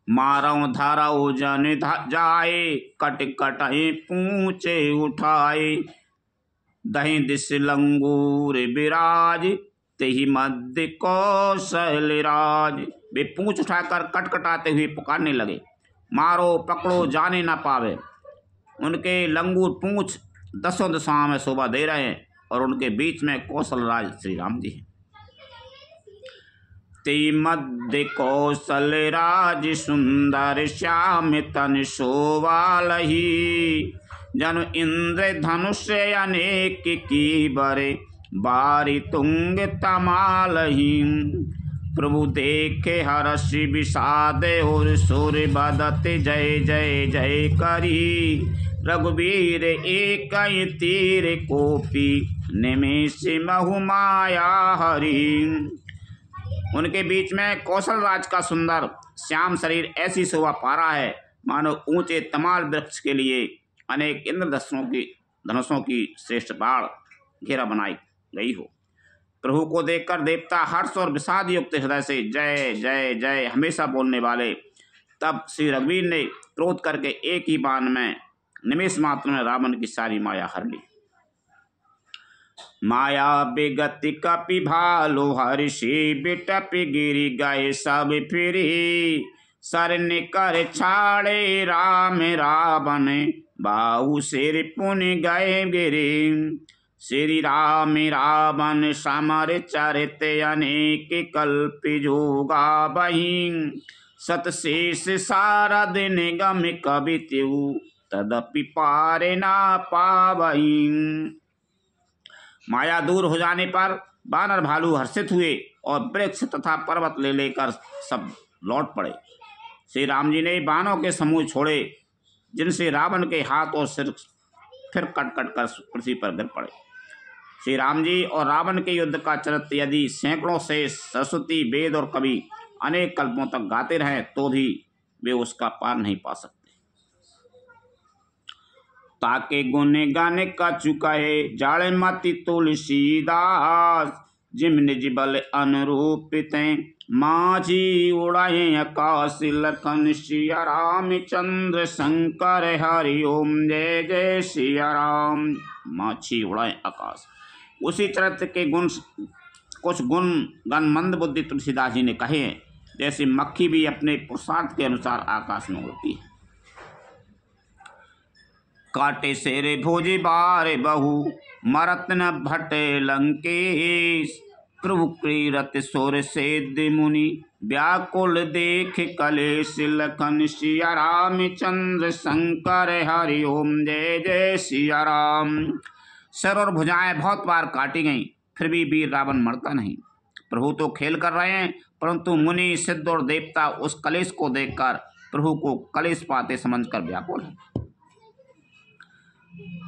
A: मारौ धारौ जन जाए, कट कटहि पूछे उठाए, दहि दिश लंगूर विराज, तेहि मध्य कौशल राज। वे पूंछ उठाकर कटकटाते हुए पुकारने लगे, मारो पकड़ो जाने ना पावे। उनके लंगूर पूंछ 10 दिशाओं में शोभा दे रहे हैं और उनके बीच में कौशल राज श्री राम जी हैं। ते मध्य कौशल राज सुंदर श्याम तन शोभालहि, जनु इंद्र धनुष अनेक की बरे, बारी तुंग तमालहि। प्रभु देखे हर्षि विषाद और सुर बदत जय जय जय करी, रघुवीर एक तीर कोपी, निमेष महु माया हरि। उनके बीच में कौशल राज का सुंदर श्याम शरीर ऐसी शोभा पा रहा है मानो ऊंचे तमाल वृक्ष के लिए अनेक इंद्र धनुषों की श्रेष्ठ बाढ़ घेरा बनाई गई हो। प्रभु को देखकर देवता हर्ष और विषाद युक्त हृदय से जय जय जय हमेशा बोलने वाले। तब श्री रघुवीर ने क्रोध करके एक ही बाण में निमेष मात्र में रावण की सारी माया हर ली। माया बेगति कपि भालु हर्षि, बिटप गिरि गए सब फिरी, सरन कर छाड़े राम रावण, बाहु सिर पुन गए गिरी। श्री राम रावण समर चरित, अनेक कल्प जोगा बहिं, सतशेष सारद निगम कवि त्यू, तदपि पार ना पावहीं। माया दूर हो जाने पर बानर भालू हर्षित हुए और वृक्ष तथा पर्वत ले लेकर सब लौट पड़े। श्री राम जी ने बाणों के समूह छोड़े जिनसे रावण के हाथ और सिर फिर कट कट कर पृथ्वी पर गिर पड़े। श्री राम जी और रावण के युद्ध का चरित्र यदि सैकड़ों से सरस्वती वेद और कवि अनेक कल्पों तक गाते रहें तो भी वे उसका पार नहीं पा सकते। ताके गुण गाने का चुकाए, जाड़े मति तुलसीदास, जिम निज बल अनुरूपित माझी उड़ाए आकाश लखन सिया रामचंद्र शंकर हरि ओम जय जय सिया राम। माछी उड़ाए आकाश, उसी चरित्र के गुण कुछ गुण गण मंद बुद्धि तुलसीदास जी ने कहे हैं। जैसे मक्खी भी अपने पुरुषार्थ के अनुसार आकाश में उड़ती है। काटे शेरे भोजे बार बहु मरत न भटे लंकेश प्रभु क्रीरत सुर सेद मुनि व्याकुल देख कलेश लखन सिया रामचंद्र शंकर हरि ओम जय जय सिया राम। सर और भुजाएं बहुत बार काटी गईं, फिर भी वीर रावण मरता नहीं। प्रभु तो खेल कर रहे हैं, परंतु मुनि सिद्ध और देवता उस कलेश को देखकर प्रभु को कलेश पाते समझकर व्याकुल है।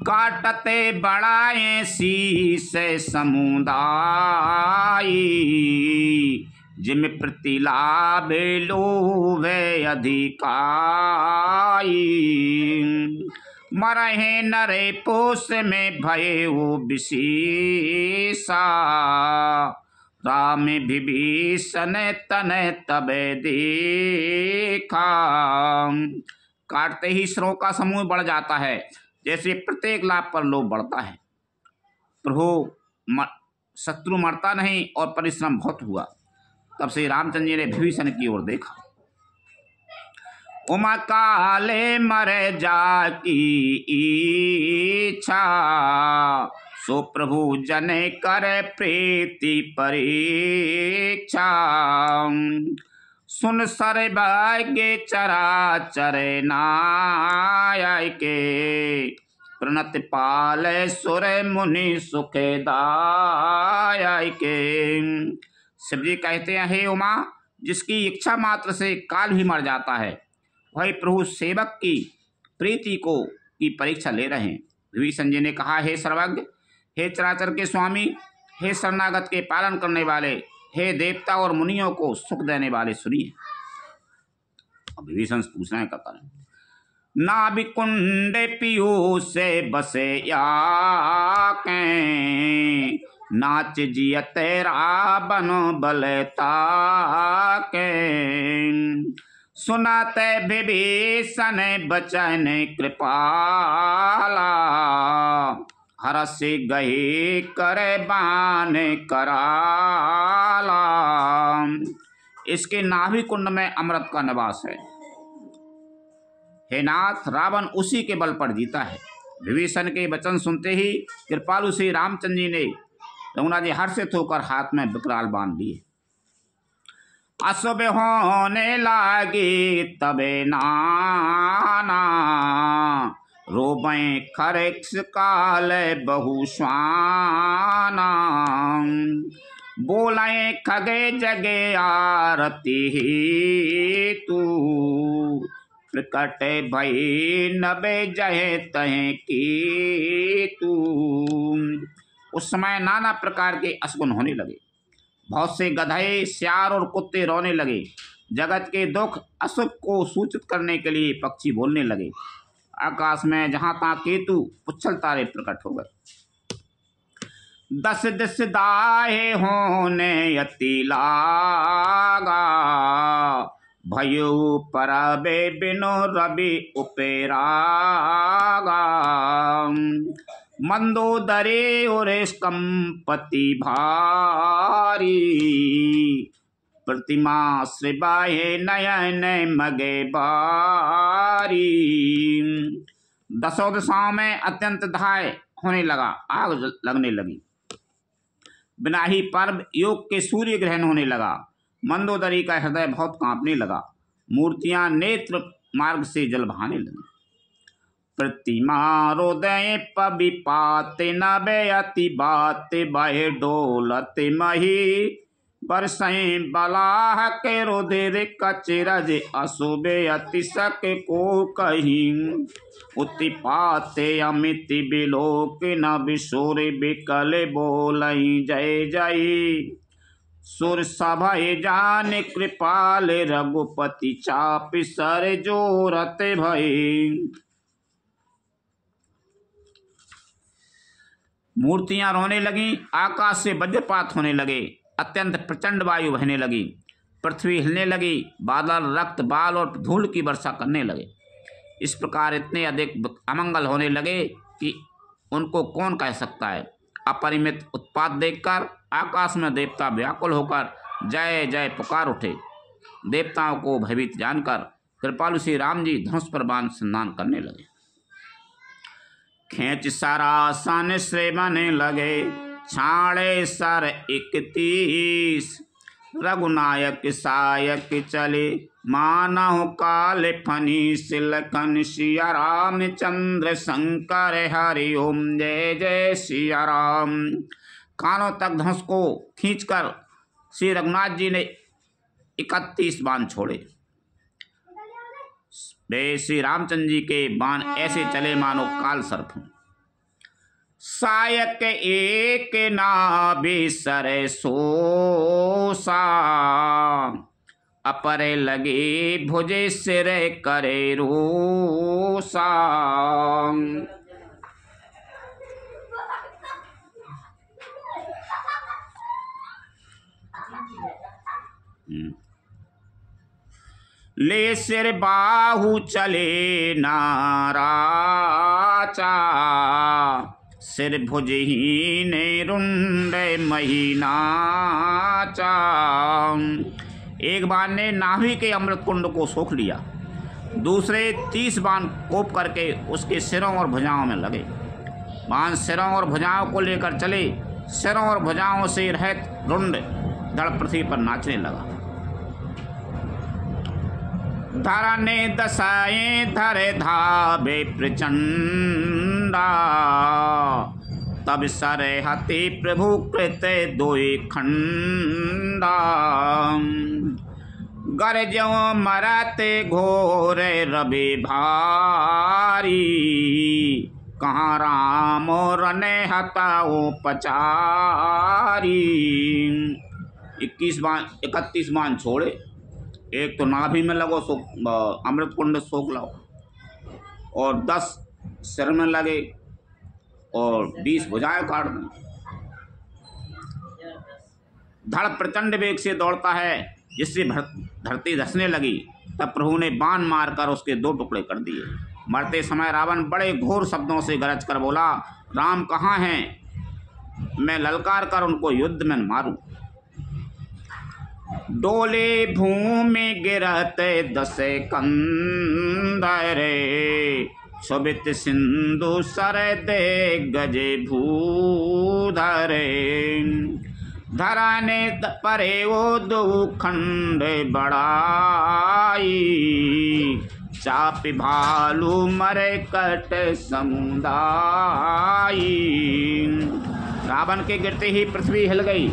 A: काटते बड़ाए शीस समुदाई जिम प्रतिलाभ लोभे अधिकाई मरहे नरे पोष में भये वो विशेषा राम विभीषण तन तबे देखा। काटते ही सिरों का समूह बढ़ जाता है, जैसे प्रत्येक लाभ पर लोभ बढ़ता है। प्रभु शत्रु मरता नहीं और परिश्रम बहुत हुआ। तब से रामचंद्र जी ने विभीषण की ओर देखा। उमा काले मरे जाकी इच्छा सो प्रभु जने करे प्रीति परीक्षा सुन सर भाग्य चरा चरे नाय के प्रणत पाल सुर मुनि सुखदाय के। शिव जी कहते हैं, हे उमा, जिसकी इच्छा मात्र से काल भी मर जाता है, वही प्रभु सेवक की प्रीति को की परीक्षा ले रहे हैं। विभीषण जी ने कहा, हे सर्वज्ञ, हे चराचर के स्वामी, हे शरणागत के पालन करने वाले, हे देवता और मुनियों को सुख देने वाले, सुनिए। अब विभीषण पूछना है कहता है, नाभि कुंड पियू से बसे या के नाच जियत रावण बलता के सुनाते विभीषण बचन कृपाला हरस गहे करे बान कराला। इसके नाभि कुंड में अमृत का निवास है। हे नाथ, रावण उसी के बल पर जीता है। विभीषण के वचन सुनते ही कृपालु श्री रामचंद्र जी ने रघुनाथ जी हर्षित होकर हाथ में विकराल बांध लिए। अशुभ होने लागे तबे नाना रोबे खरेक्ष काल बहुश्वाना बोले खगे जगे आरती तू प्रकट भई नबे जहे तहे की तू। उस समय नाना प्रकार के अशुभ होने लगे। बहुत से गधे, सियार और कुत्ते रोने लगे। जगत के दुख अशुभ को सूचित करने के लिए पक्षी बोलने लगे। आकाश में जहां तहां केतु पुच्छल तारे प्रकट हो गए। दस दिस दाहे होने अति लागा भयो परबे बिनो रवि उपेरागा मंदोदरे और कंपति भारी प्रतिमा श्रीबाहे नयन मगे बारी। दसों दिशाओं में अत्यंत धाय होने लगा, आग लगने लगी। बिना ही पर्व योग के सूर्य ग्रहण होने लगा। मंदोदरी का हृदय बहुत कांपने लगा। मूर्तियां नेत्र मार्ग से जल बहाने लगी। प्रतिमा हृदय पविपाते नबे अति बाते बहे डोलते मही बरसई बलाह के रुधिर कचरज अशुभे अति सक को कहीं उत्पाते अमित बिलोक न बिशोर बिकल बोलई जय जय सुर सभय जान कृपाल रघुपति चाप सर जोरत भय। मूर्तियां रोने लगीं, आकाश से वज्रपात होने लगे, अत्यंत प्रचंड वायु बहने लगी, पृथ्वी हिलने लगी, बादल रक्त बाल और धूल की वर्षा करने लगे। इस प्रकार इतने अधिक अमंगल होने लगे कि उनको कौन कह सकता है। अपरिमित उत्पात देखकर आकाश में देवता व्याकुल होकर जय जय पुकार उठे। देवताओं को भयभीत जानकर कृपालु श्री राम जी धनुष पर बाण संधान करने लगे। खेच सारा सन श्रेमने लगे, छाड़े सर 31, रघुनायक सायक चले, मानव काल फनी सिलकन, सिया रामचंद्र शंकर हरि ओम, जय जय सिया राम। कानों तक धनुष को खींचकर श्री रघुनाथ जी ने 31 बाण छोड़े। वे श्री रामचंद्र जी के बाण ऐसे चले मानो काल सर्प हों। सायक एक नाभि सर सोसा, अपरे लगे भुजे सिर करे रोसा। ले सिर बाहु चले नाराचा, सिर भुजहीन रुंड महीनाचा। एक बाण ने नाभि के अमृत कुंड को सोख लिया, दूसरे 30 बाण कोप करके उसके सिरों और भुजाओं में लगे। बाण सिरों और भुजाओं को लेकर चले, सिरों और भुजाओं से रहित रुंड धड़ पृथ्वी पर नाचने लगा। धरने दशाएं धरे धाबे प्रचंडा, तब सरे हति प्रभु कृत दोई खंडा। गरजो मरते घोरे रवि भारी, कहाँ राम रने हताओ पचारी। 31 बाण छोड़े, एक तो नाभि में लगो अमृत कुंड सोख लाओ, और 10 सिर में लगे और 20 भुजाएं काट दें। धड़ प्रचंड वेग से दौड़ता है, जिससे धरती धंसने लगी। तब प्रभु ने बाण मारकर उसके 2 टुकड़े कर दिए। मरते समय रावण बड़े घोर शब्दों से गरज कर बोला, राम कहाँ हैं? मैं ललकार कर उनको युद्ध में मारूं। डोले भूमि गिरते 10 कंदरे, शोभित सिंधु सर दे गजे भूधरे। धराने परे वो 2 खंड बढ़ाई, चाप भालू मरे कट समुदाई। रावण के गिरते ही पृथ्वी हिल गई,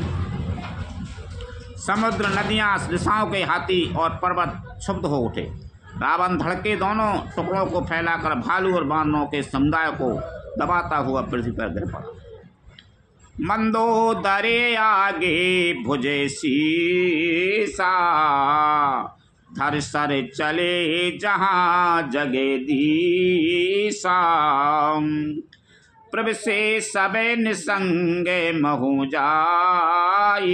A: समुद्र नदियां दिशाओं के हाथी और पर्वत क्षुब्ध हो उठे। रावण धड़के दोनों टुकड़ों को फैलाकर भालू और बानरों के समुदाय को दबाता हुआ पृथ्वी पर गिर पड़ा। मंदोदरे आगे भुजे शीसा, धर सर चले जहां जगे दीसा। प्रभ से सबे निसंगे महु जाई,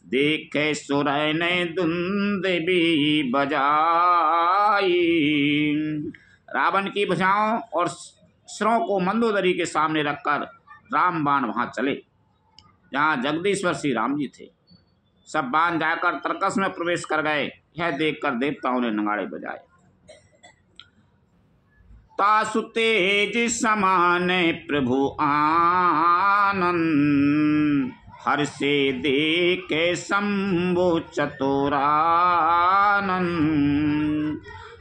A: देखे सुरय ने धुंद भी बजाई। रावण की भुजाओं और सिरों को मंदोदरी के सामने रखकर राम बाण वहां चले, जहां जगदीश्वर श्री राम जी थे। सब बाण जाकर तर्कस में प्रवेश कर गए। यह देखकर देवताओं ने नगाड़े बजाए। तासु तेज समान प्रभु आनंद, हर से देखे शंभु चतुरानंद।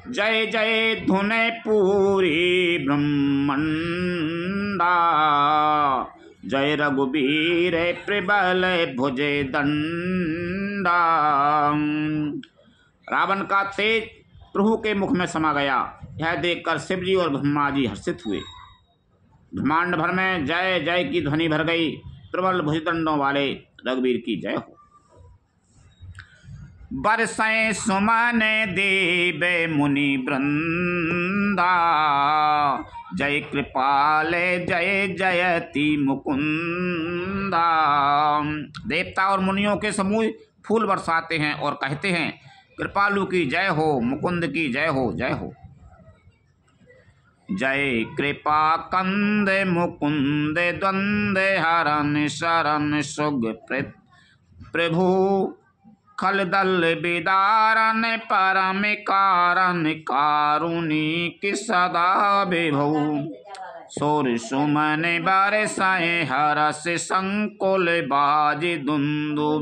A: जय जय धुने पूरी ब्रह्मंडा, जय रघुबीर प्रबल भुजे दंडा। रावण का तेज प्रभु के मुख में समा गया। यह देखकर शिव जी और ब्रह्मा जी हर्षित हुए। ब्रह्मांड भर में जय जय की ध्वनि भर गई। प्रबल भुजदंडों वाले रघुवीर की जय हो। बरसें सुमन देव मुनि वृंदा, जय कृपाले जय जयति मुकुंदा। देवता और मुनियों के समूह फूल बरसाते हैं और कहते हैं कृपालु की जय हो, मुकुंद की जय हो, जय हो। जय कृपा कंद मुकुंद द्वंद हरन शरण सुग प्रभु खल दल बिदारन परम कारण कारुणिक सदा विभु। सोर सुमन बरसाए हरस संकुल बाज दुंदुभि।